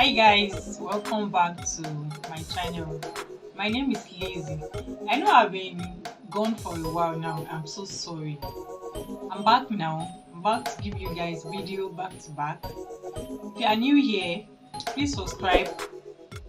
Hi guys, welcome back to my channel. My name is Lazy. I know I've been gone for a while now. I'm so sorry. I'm back now. I'm about to give you guys video back to back. If you are new here, please subscribe,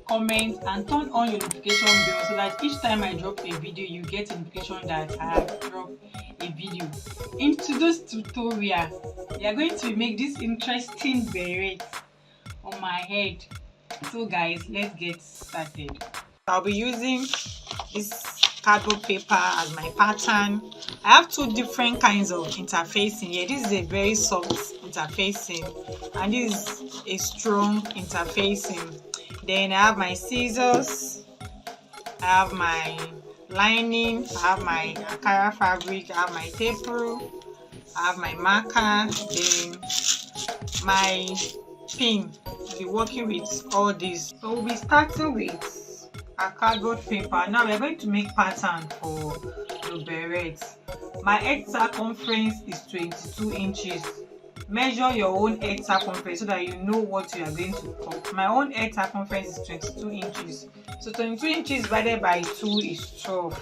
comment and turn on your notification bell so that each time I drop a video you get a notification that I have dropped a video. In today's tutorial, we are going to make this interesting beret on my head. So guys, let's get started. I'll be using this cardboard paper as my pattern. I have two different kinds of interfacing here. This is a very soft interfacing and this is a strong interfacing. Then I have my scissors, I have my lining, I have my Ankara fabric, I have my taperule, I have my marker, then my pin. I'll be working with all this. So we'll be starting with a cardboard paper. Now we're going to make pattern for the beret. My head circumference is 22 inches. Measure your own head circumference so that you know what you are going to cut. My own head circumference is 22 inches. So 22 inches divided by 2 is 12.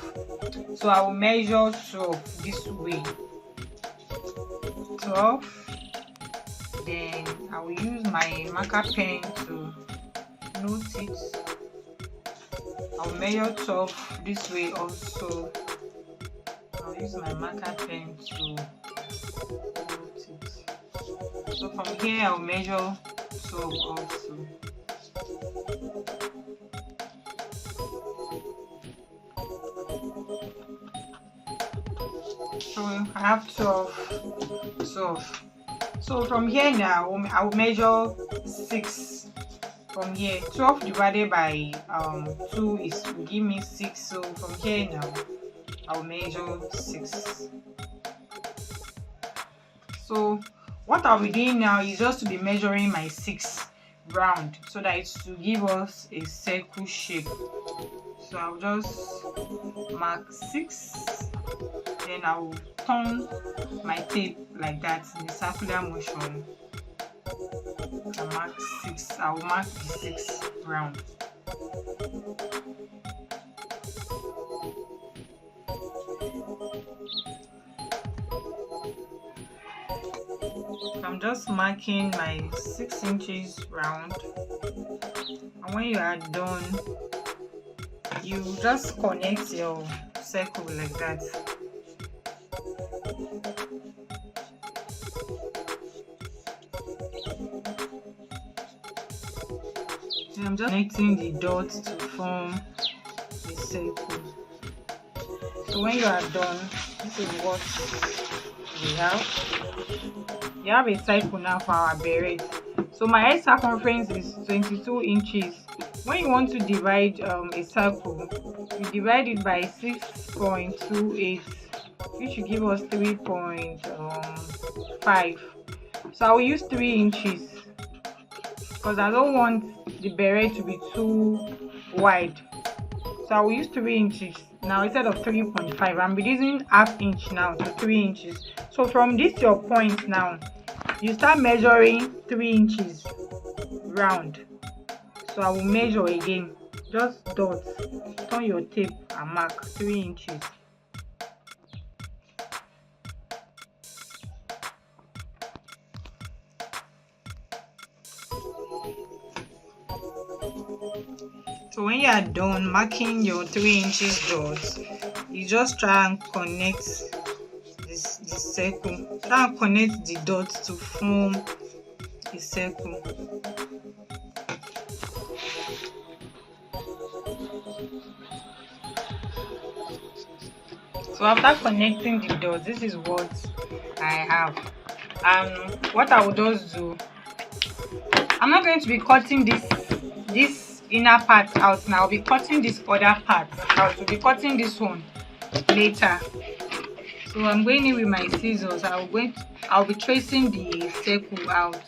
So I will measure 12 this way. 12. Then I will use my marker pen to note it. I'll measure 12 this way also. I'll use my marker pen to note it. So from here I'll measure 12 also. So I have 12. So from here now I will measure 6 from here. 12 divided by 2 is will give me 6. So from here now I will measure 6. So what I'll be doing now is just to be measuring my 6 round so that it's to give us a circle shape. So I'll just mark 6, then I will turn my tape like that in a circular motion. I mark 6. I will mark the 6 round. I'm just marking my 6 inches round, and when you are done you just connect your circle like that. And I'm just connecting the dots to form a circle. So when you are done, this is what we have. We have a circle now for our beret. So my head circumference is 22 inches. When you want to divide a circle, you divide it by 6.28, which will give us 3.5. So I will use 3 inches because I don't want the beret to be too wide. So I will use 3 inches now instead of 3.5. I'm reducing ½ inch now to 3 inches. So from this your point now, you start measuring 3 inches round. So I will measure again, just dots, turn your tape and mark 3 inches. So when you are done marking your 3 inches dots, you just try and connect this circle. Try and connect the dots to form a circle. So after connecting the dots, this is what I have. What I will just do, I'm not going to be cutting this inner part out now. I'll be cutting this other part out. I'll be cutting this one later. So I'm going in with my scissors. I'll be tracing the circle out.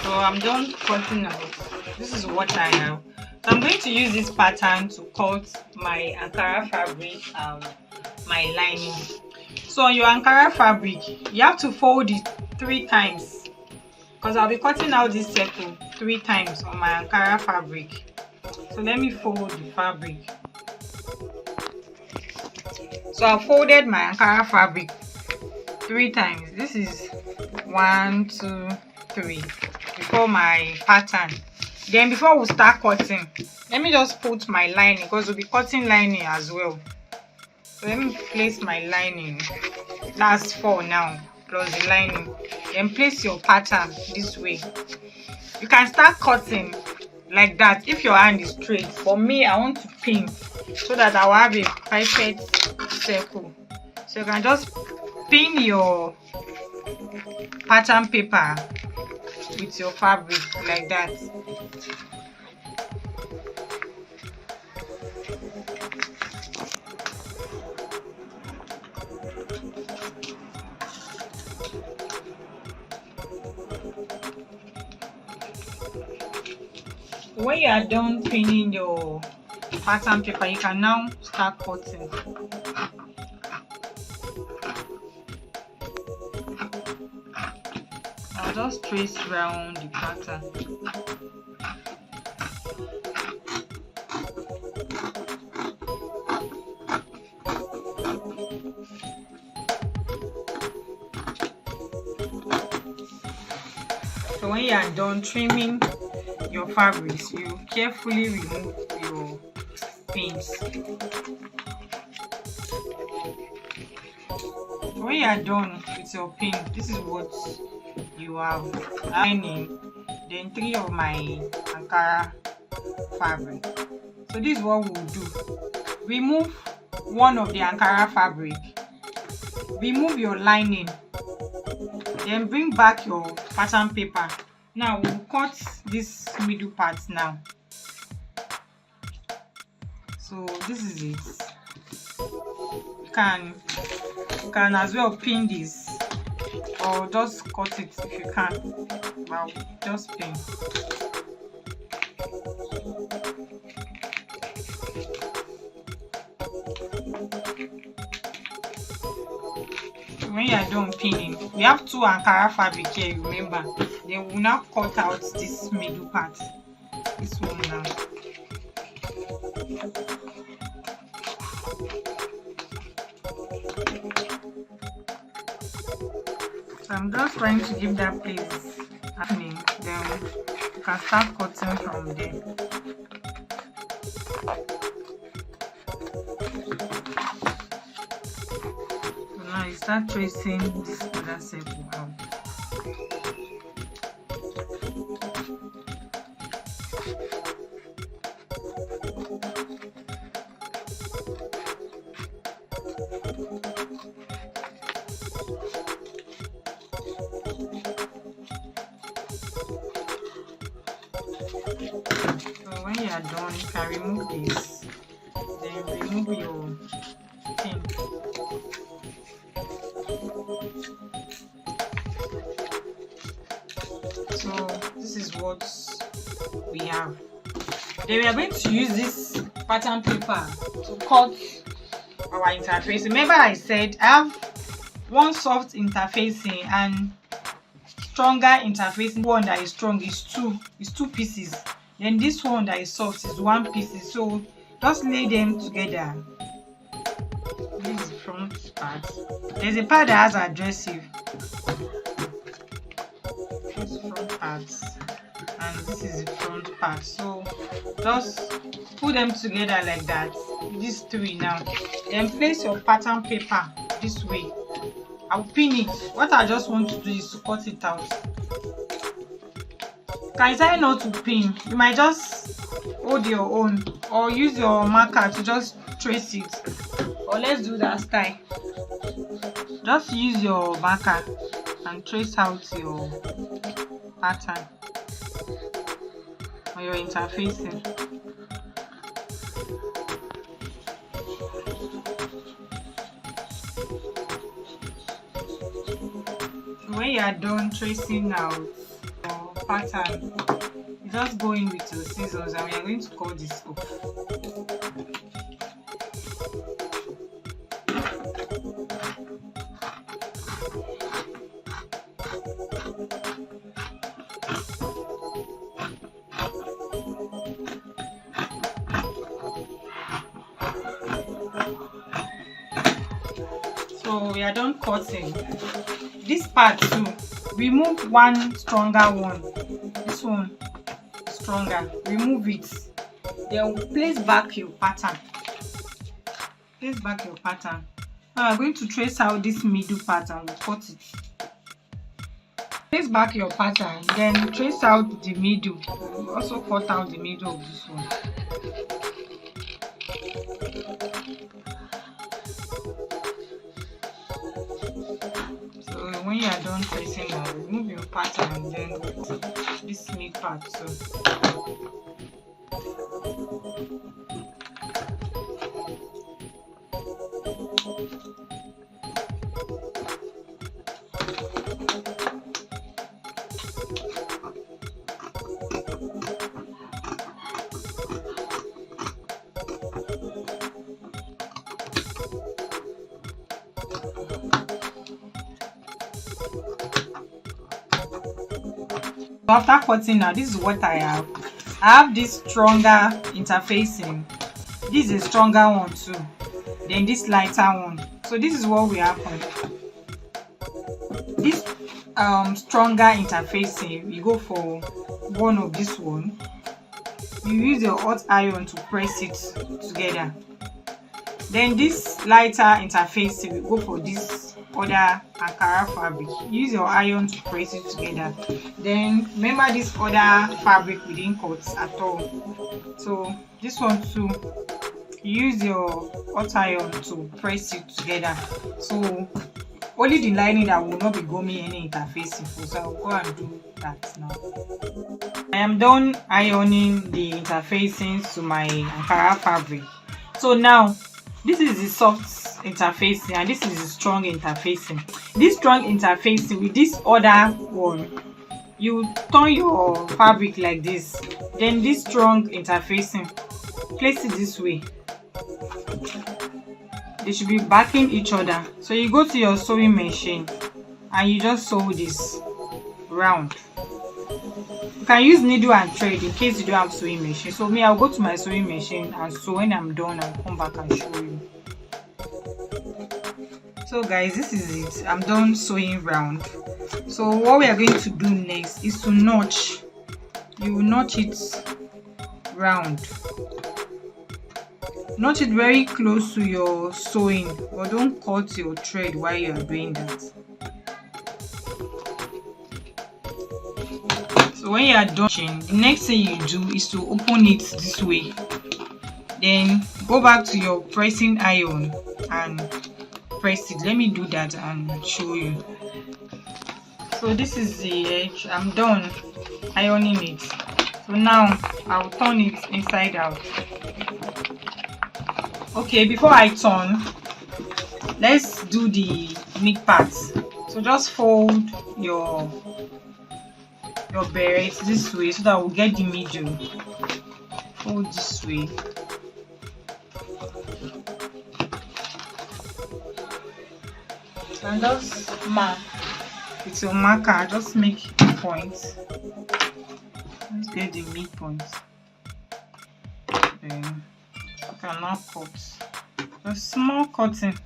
So I'm done cutting out. This is what I have. So I'm going to use this pattern to cut my Ankara fabric, my lining. So on your Ankara fabric, you have to fold it 3 times, because I'll be cutting out this circle 3 times on my Ankara fabric. So let me fold the fabric. So I folded my Ankara fabric 3 times. This is 1, 2, 3 before my pattern. Then before we start cutting, let me just put my lining, because we'll be cutting lining as well. So let me place my lining. That's 4 now plus the lining. Then place your pattern this way. You can start cutting like that if your hand is straight. For me, I want to pin so that I will have a perfect circle. So you can just pin your pattern paper with your fabric like that. When you are done pinning your pattern paper, you can now start cutting. I'll just trace around the pattern. So when you are done trimming your fabrics, you carefully remove your pins. When you are done with your pin, this is what you have. Lining, then 3 of my Ankara fabric. So this is what we'll do. Remove 1 of the Ankara fabric, remove your lining, then bring back your pattern paper. Now we'll cut this middle part now. So this is it. You can as well pin this, or just cut it if you can. But just pin. When you are done pinning, we have 2 Ankara fabric here, remember. Then we'll now cut out this middle part. This one now. So I'm just trying to give that place happening. Then you can start cutting from there. So now you start tracing this other circle out. So when you are done, you can remove this, then remove your pin. So this is what we have. Then we are going to use this pattern paper to cut our interface. Remember I said I have one soft interfacing and stronger interfacing. One that is strong is 2 pieces. Then this one that is soft is 1 piece. So just lay them together. This is the front part. There's a part that has adhesive. This is front part, and this is the front part. So just put them together like that. These 3 now. Then place your pattern paper this way. I'll pin it. What I just want to do is to cut it out. Can you try not to pin? You might just hold your own or use your marker to just trace it. Or let's do that style. Just use your marker and trace out your pattern or your interfacing. When you are done tracing out your pattern, you just go in with your scissors and we are going to cut this off. So we are done cutting. This part too, remove one stronger one. This one stronger, remove it. Then place back your pattern. Place back your pattern. Now I'm going to trace out this middle pattern. We'll cut it. Place back your pattern, then trace out the middle. We'll also cut out the middle of this one. So when you are done tracing now, remove your pattern and then this mid part too. After cutting now, this is what I have. I have this stronger interfacing. This is a stronger one too. Then this lighter one. So this is what we have on this stronger interfacing. You go for one of this one. You use your hot iron to press it together. Then this lighter interfacing, we go for this other Ankara fabric. Use your iron to press it together. Then remember this other fabric we didn't cut at all. So this one too, use your hot iron to press it together. So only the lining that will not be gummy any interfacing for. So I'll go and do that now. I am done ironing the interfacing to my Ankara fabric. So now this is the soft interfacing and this is the strong interfacing. This strong interfacing with this other one, you turn your fabric like this. Then this strong interfacing, place it this way. They should be backing each other. So you go to your sewing machine and you just sew this round. You can use needle and thread in case you don't have sewing machine. So me, I'll go to my sewing machine and sew. When I'm done, I'll come back and show you. So guys, this is it. I'm done sewing round. So what we are going to do next is to notch. You will notch it round. Notch it very close to your sewing, but don't cut your thread while you are doing that. So when you are done, the next thing you do is to open it this way. Then go back to your pressing iron and press it. Let me do that and show you. So this is the edge. I'm done ironing it. So now I'll turn it inside out. Okay, before I turn, let's do the mid part. So just fold your beret this way so that we'll get the middle. Fold this way. And just mark with your marker. Just make points. Let's get the midpoint. Then you can now cut a small cutting.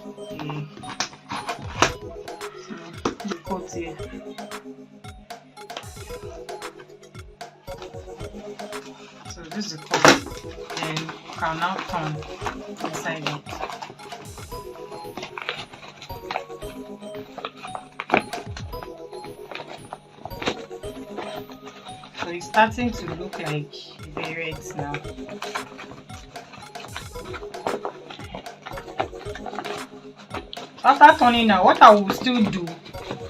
Okay. So the cut here. So this is the cut. Then you can now turn inside it. So it's starting to look like a beret now. After turning now, what I will still do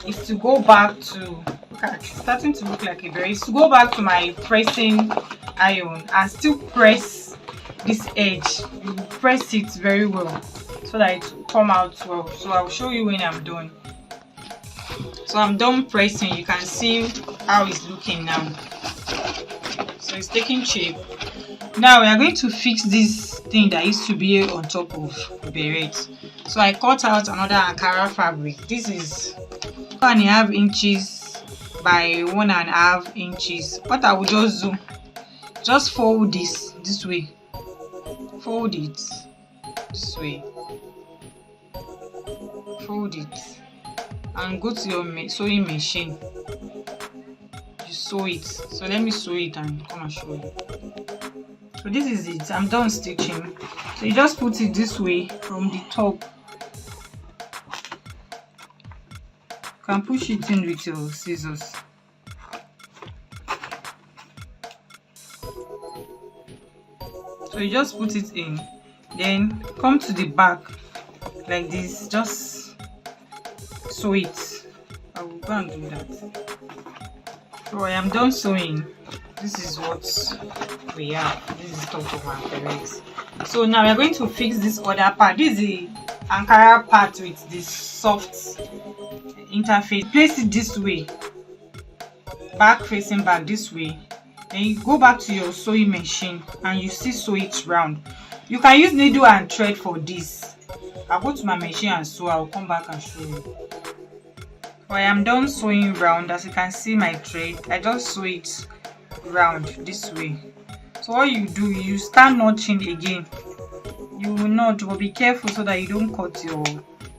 is to go back to, okay, it's starting to look like a beret, to go back to my pressing iron and still press this edge. You press it very well so that it will come out well. So I'll show you when I'm done. So I'm done pressing. You can see how it's looking now. So it's taking shape. Now we are going to fix this thing that used to be on top of the beret. So I cut out another Ankara fabric. This is 1.5 inches by 1.5 inches. What I will just do, just fold this way. Fold it this way. Fold it and go to your sewing machine. You sew it. So let me sew it and come and show you. So this is it. I'm done stitching. So you just put it this way from the top. You can push it in with your scissors. So you just put it in, then come to the back like this. Just sew it. I will go and do that. So I am done sewing. This is what we have. This is top of our beret. So now we are going to fix this other part. This is the Ankara part with this soft interface. Place it this way, back facing back this way. Then you go back to your sewing machine and you still sew it round. You can use needle and thread for this. I'll go to my machine and sew. I'll come back and show you. So I am done sewing round. As you can see my thread, I just sew it round this way. So what you do, you start notching again. You will knot, but be careful so that you don't cut your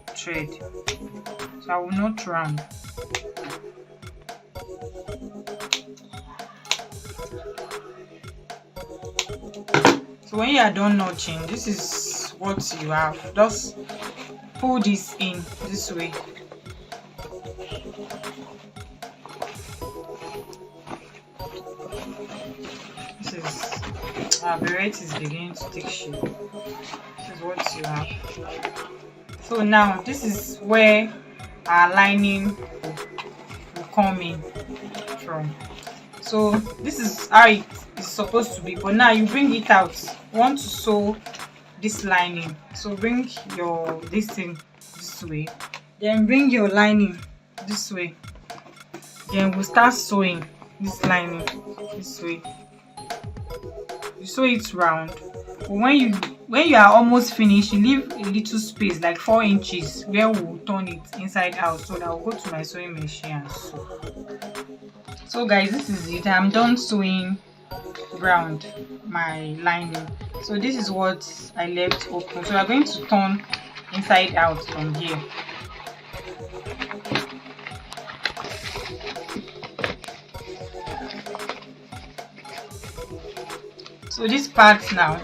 thread. So I will knot round. So when you are done notching, this is what you have. Just pull this in this way. This is our beret is beginning to take shape. This is what you have. So now this is where our lining will come in from. So this is how it is supposed to be, but now you bring it out. You want to sew this lining, so bring your this thing this way, then bring your lining this way, then we'll start sewing this lining this way. You sew it round, but when you are almost finished, you leave a little space like 4 inches where we'll turn it inside out. So now I'll go to my sewing machine and sew. So guys, this is it. I'm done sewing round my lining. So this is what I left open. So we're going to turn inside out from here. So this part now,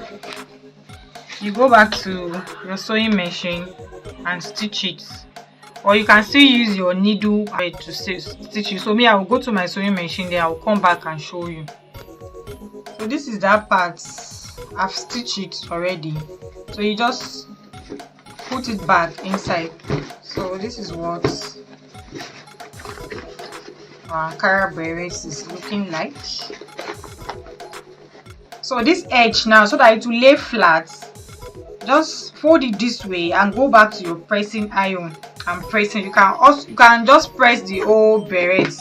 you go back to your sewing machine and stitch it, or you can still use your needle to stitch it. So me, I will go to my sewing machine, then I will come back and show you. So this is that part. I've stitched it already, so you just put it back inside. So this is what our Ankara beret is looking like. So this edge now, so that it will lay flat, just fold it this way and go back to your pressing iron and pressing. You can just press the whole beret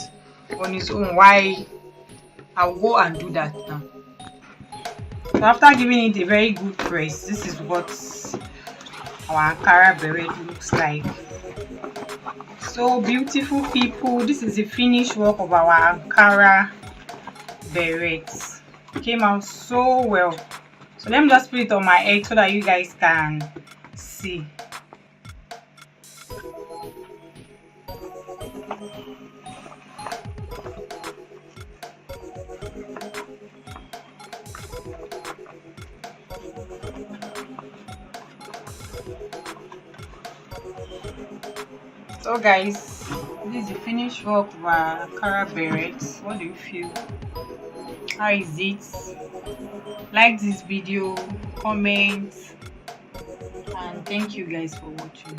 on its own. Why I'll go and do that now. So after giving it a very good press, this is what our Ankara beret looks like. So beautiful people, this is the finished work of our Ankara beret. It came out so well. So let me just put it on my head so that you guys can see. So guys, this is the finished work of our Ankara beret. What do you feel? How is it? Like this video, comment, and thank you guys for watching.